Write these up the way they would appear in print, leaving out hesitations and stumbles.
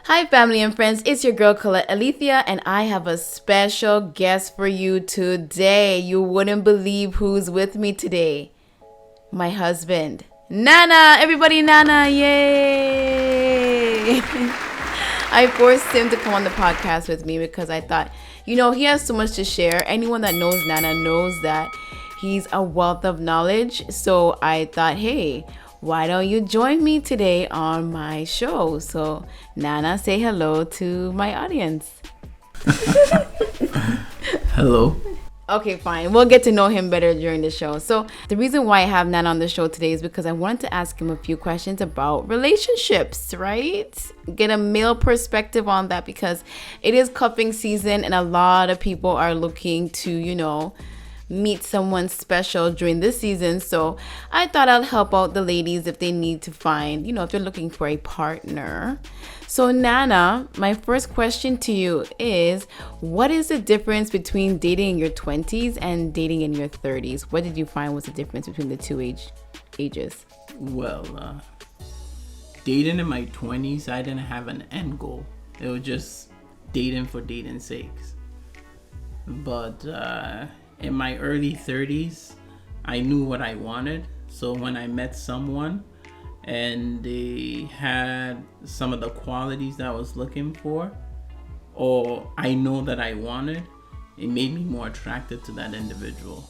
Hi, family and friends. It's your girl, Colette Alethea, and I have a special guest for you today. You wouldn't believe who's with me today. My husband, Nana. Everybody, Nana. Yay. I forced him to come on the podcast with me because I thought, he has so much to share. Anyone that knows Nana knows that he's a wealth of knowledge. So I thought, hey, why don't you join me today on my show? So, Nana, say hello to my audience. Hello. Okay, fine. We'll get to know him better during the show. So, the reason why I have Nana on the show today is because I wanted to ask him a few questions about relationships, right? Get a male perspective on that because it is cuffing season and a lot of people are looking to, meet someone special during this season. So I thought I'd help out the ladies if they need to find, if they're looking for a partner. So Nana, my first question to you is, what is the difference between dating in your 20s and dating in your 30s? What did you find was the difference between the two ages? Well, dating in my 20s, I didn't have an end goal. It was just dating for dating's sakes. But in my early 30s, I knew what I wanted. So when I met someone and they had some of the qualities that I was looking for, or I know that I wanted, it made me more attracted to that individual.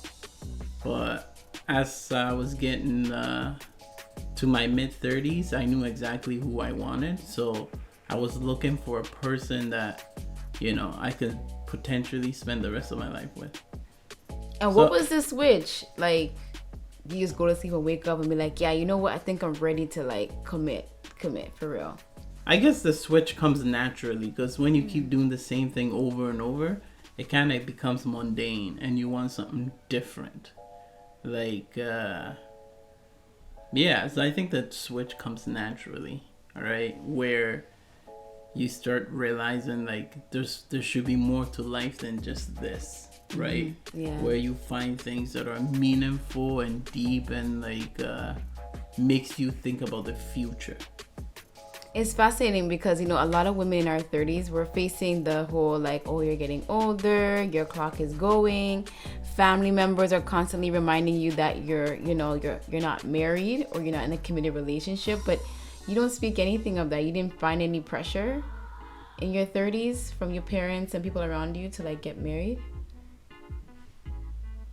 But as I was getting to my mid 30s, I knew exactly who I wanted. So I was looking for a person that, I could potentially spend the rest of my life with. And what was the switch? Like, you just go to sleep and wake up and be like, yeah, you know what? I think I'm ready to commit for real. I guess the switch comes naturally because when you keep doing the same thing over and over, it kind of becomes mundane and you want something different. So I think that switch comes naturally, all right? Where you start realizing there should be more to life than just this. Right? Yeah. Where you find things that are meaningful and deep and makes you think about the future. It's fascinating because, a lot of women in our 30s, we're facing the whole you're getting older, your clock is going. Family members are constantly reminding you that you're not married or you're not in a committed relationship, but you don't speak anything of that. You didn't find any pressure in your 30s from your parents and people around you to get married?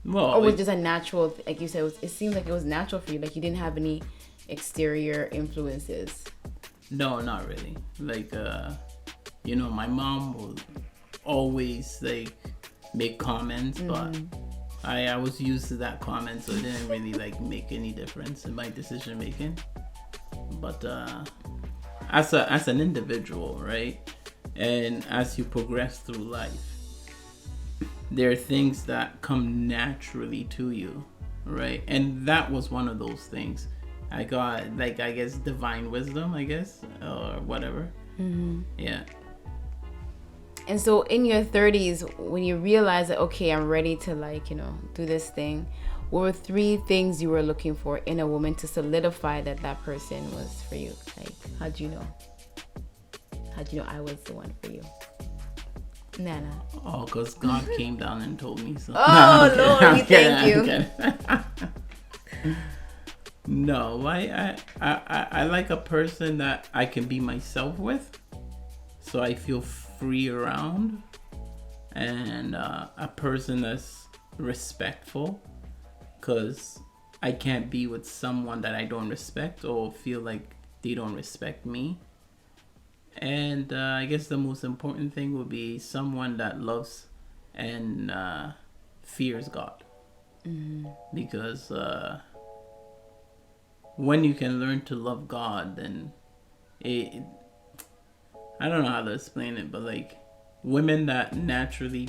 Well, or was it just a natural, like you said, it seems like it was natural for you, you didn't have any exterior influences? No, not really. My mom would always make comments, but I was used to that comment, so it didn't really make any difference in my decision making. But as an individual, right, and as you progress through life, there are things that come naturally to you, right? And that was one of those things. I got, I guess, divine wisdom, or whatever. Mm-hmm. Yeah. And so in your 30s, when you realized that, okay, I'm ready to, do this thing, what were 3 things you were looking for in a woman to solidify that person was for you? How'd you know? How'd you know I was the one for you? Nana. Oh, because God came down and told me so. Oh, no, Lord, we thank you. No, I like a person that I can be myself with, so I feel free around, and a person that's respectful, because I can't be with someone that I don't respect or feel like they don't respect me. And I guess the most important thing would be someone that loves and fears God. Mm-hmm. Because when you can learn to love God, then I don't know how to explain it, but women that naturally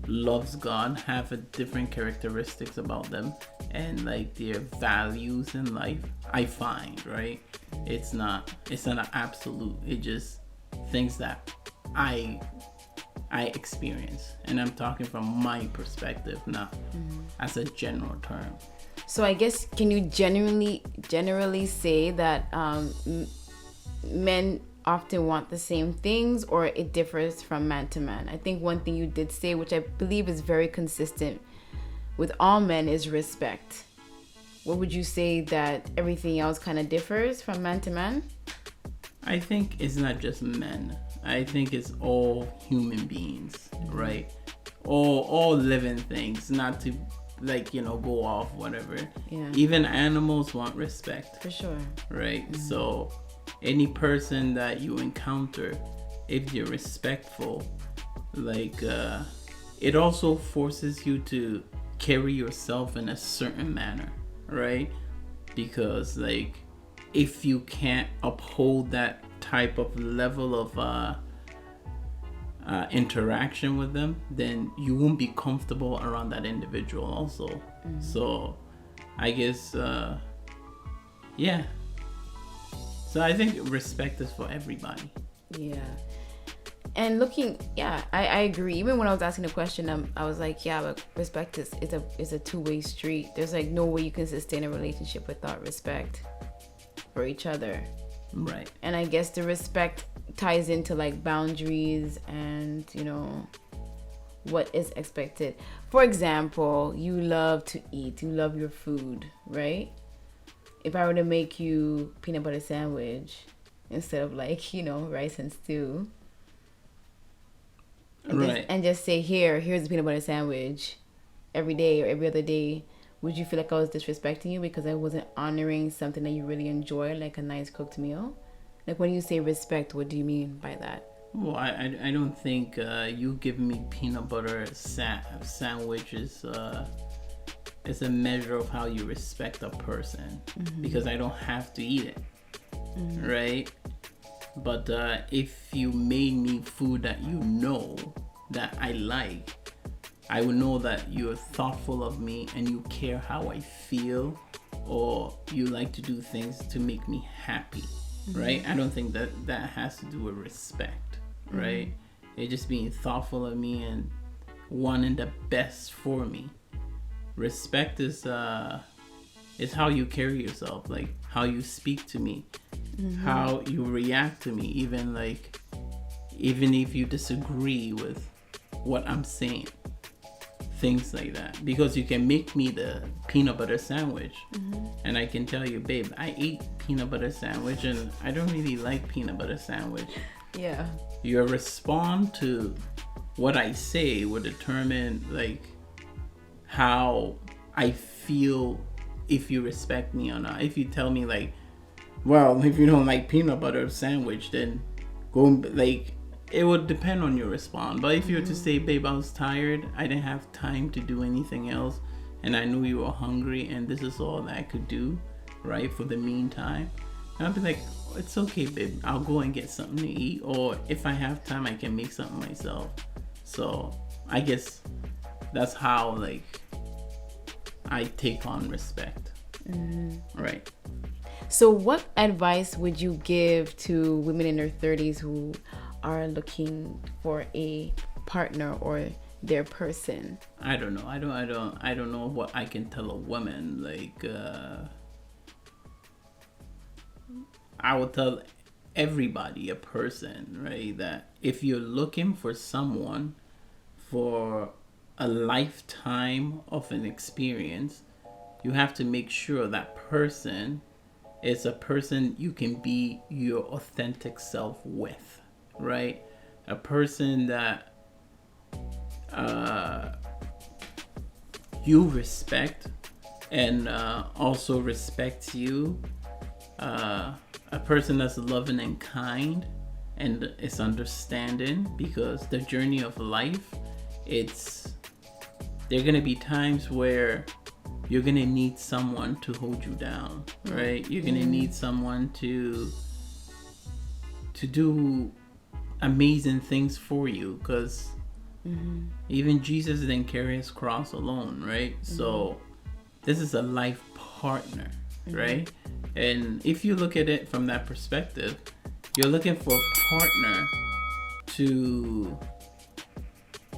loves God have a different characteristics about them and their values in life, I find, right? It's not an absolute. It just things that I experience, and I'm talking from my perspective, not as a general term. So I guess, can you generally say that men often want the same things, or it differs from man to man? I think one thing you did say, which I believe is very consistent with all men, is respect. What would you say that everything else kind of differs from man to man? I think it's not just men. I think it's all human beings, right? All living things, not to go off whatever. Yeah. Even animals want respect. For sure. Right? So any person that you encounter, if you're respectful, it also forces you to carry yourself in a certain manner, right? Because if you can't uphold that type of level of interaction with them, then you won't be comfortable around that individual also. So I guess yeah, so I think respect is for everybody. Yeah. And I agree. Even when I was asking the question, I was like, yeah, but respect is a two-way street. There's no way you can sustain a relationship without respect for each other. Right. And I guess the respect ties into boundaries and, what is expected. For example, you love to eat, you love your food, right? If I were to make you peanut butter sandwich instead of rice and stew, and just say, here's the peanut butter sandwich every day or every other day, would you feel like I was disrespecting you because I wasn't honoring something that you really enjoy, like a nice cooked meal? When you say respect, what do you mean by that? Well, I don't think you giving me peanut butter sandwiches is a measure of how you respect a person, because I don't have to eat it, right? But if you made me food that that I like, I would know that you're thoughtful of me and you care how I feel, or you like to do things to make me happy, right? I don't think that has to do with respect, right? It's just being thoughtful of me and wanting the best for me. Respect is how you carry yourself, how you speak to me, how you react to me, even if you disagree with what I'm saying, things like that. Because you can make me the peanut butter sandwich, and I can tell you, babe, I ate peanut butter sandwich and I don't really like peanut butter sandwich. Yeah. Your response to what I say will determine how I feel, if you respect me or not. If you tell me well, if you don't like peanut butter sandwich, then go, it would depend on your response. But if you were to say, babe, I was tired, I didn't have time to do anything else, and I knew you were hungry, and this is all that I could do, right, for the meantime, and I'd be like, it's okay, babe, I'll go and get something to eat, or if I have time, I can make something myself. So I guess that's how I take on respect. Right. So what advice would you give to women in their 30s who are looking for a partner or their person? I don't know. I don't know what I can tell a woman. I will tell everybody, a person, right, that if you're looking for someone for a lifetime of an experience, you have to make sure that person is a person you can be your authentic self with, right? A person that you respect and also respects you. A person that's loving and kind and is understanding, because the journey of life, there are gonna be times where you're gonna need someone to hold you down, right? You're gonna need someone to do amazing things for you, because even Jesus didn't carry his cross alone, right? So this is a life partner, right? And if you look at it from that perspective, you're looking for a partner to,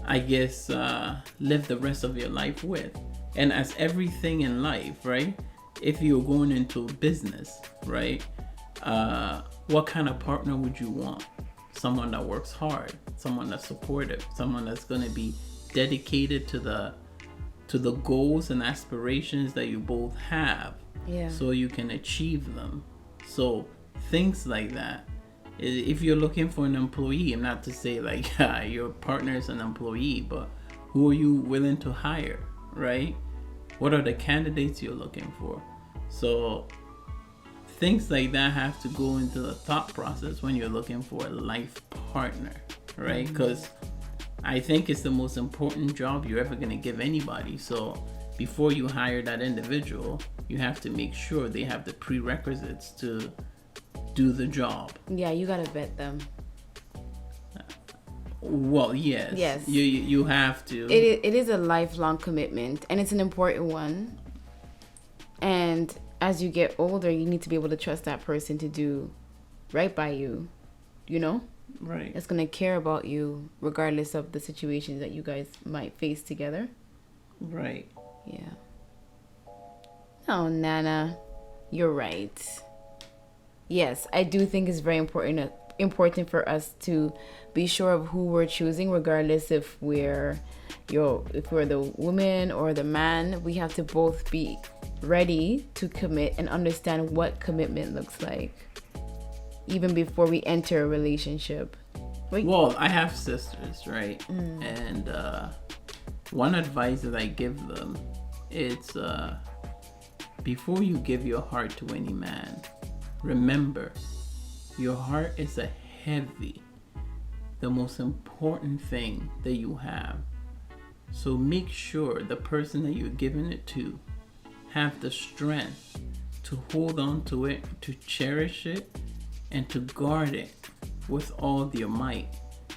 I guess, live the rest of your life with. And as everything in life, right? If you're going into business, right? what kind of partner would you want? Someone that works hard, someone that's supportive, someone that's going to be dedicated to the goals and aspirations that you both have, so you can achieve them. So things like that. If you're looking for an employee, and not to say like your partner is an employee, but who are you willing to hire, right? What are the candidates you're looking for? So things like that have to go into the thought process when you're looking for a life partner, right? Because I think it's the most important job you're ever going to give anybody. So before you hire that individual, you have to make sure they have the prerequisites to do the job. Yeah, you gotta vet them. Well, yes. You have to. It is a lifelong commitment, and it's an important one. And as you get older, you need to be able to trust that person to do right by you, you know? Right. That's going to care about you regardless of the situations that you guys might face together. Right. Yeah. Oh, Nana, you're right. Yes, I do think it's very important for us to be sure of who we're choosing, regardless if we're the woman or the man. We have to both be ready to commit and understand what commitment looks like, even before we enter a relationship. Well, I have sisters, right? And one advice that I give them, it's before you give your heart to any man, remember, your heart is the most important thing that you have. So make sure the person that you're giving it to have the strength to hold on to it, to cherish it, and to guard it with all your might.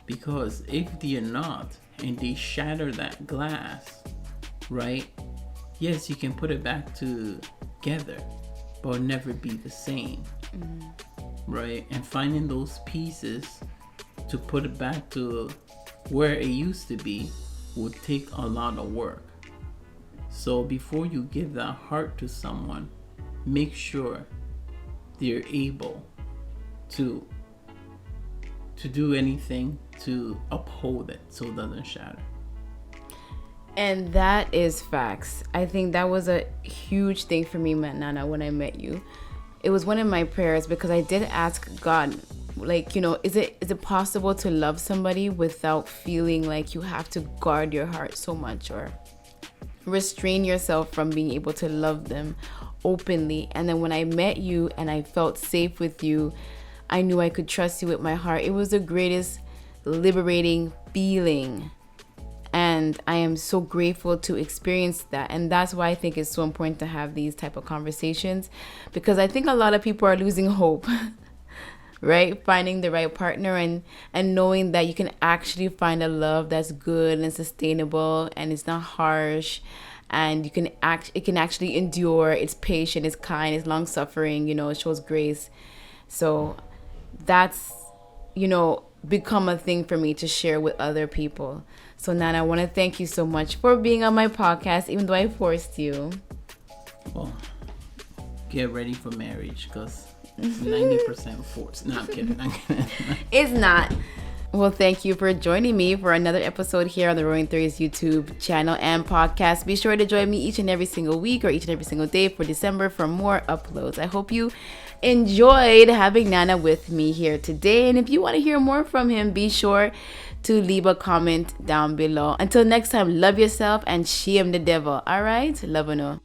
Because if they're not, and they shatter that glass, right? Yes, you can put it back together, but it'll never be the same, right? And finding those pieces to put it back to where it used to be would take a lot of work. So before you give that heart to someone, make sure they're able to do anything to uphold it so it doesn't shatter. And that is facts. I think that was a huge thing for me, Nana, when I met you. It was one of my prayers because I did ask God, like, you know, is it possible to love somebody without feeling like you have to guard your heart so much or restrain yourself from being able to love them openly? And then when I met you and I felt safe with you, I knew I could trust you with my heart. It was the greatest liberating feeling. And I am so grateful to experience that. And that's why I think it's so important to have these type of conversations, because I think a lot of people are losing hope, right? Finding the right partner and knowing that you can actually find a love that's good and sustainable and it's not harsh, and it can actually endure. It's patient, it's kind, it's long suffering, you know, it shows grace. So that's, you know, become a thing for me to share with other people. So Nana, I want to thank you so much for being on my podcast, even though I forced you. Well, get ready for marriage, because it's 90% forced. No, I'm kidding. It's not. Well, thank you for joining me for another episode here on the Roaring Threes YouTube channel and podcast. Be sure to join me each and every single week or each and every single day for December for more uploads. I hope you enjoyed having Nana with me here today. And if you want to hear more from him, be sure to leave a comment down below. Until next time, love yourself and shame the devil. All right? Love, Unno.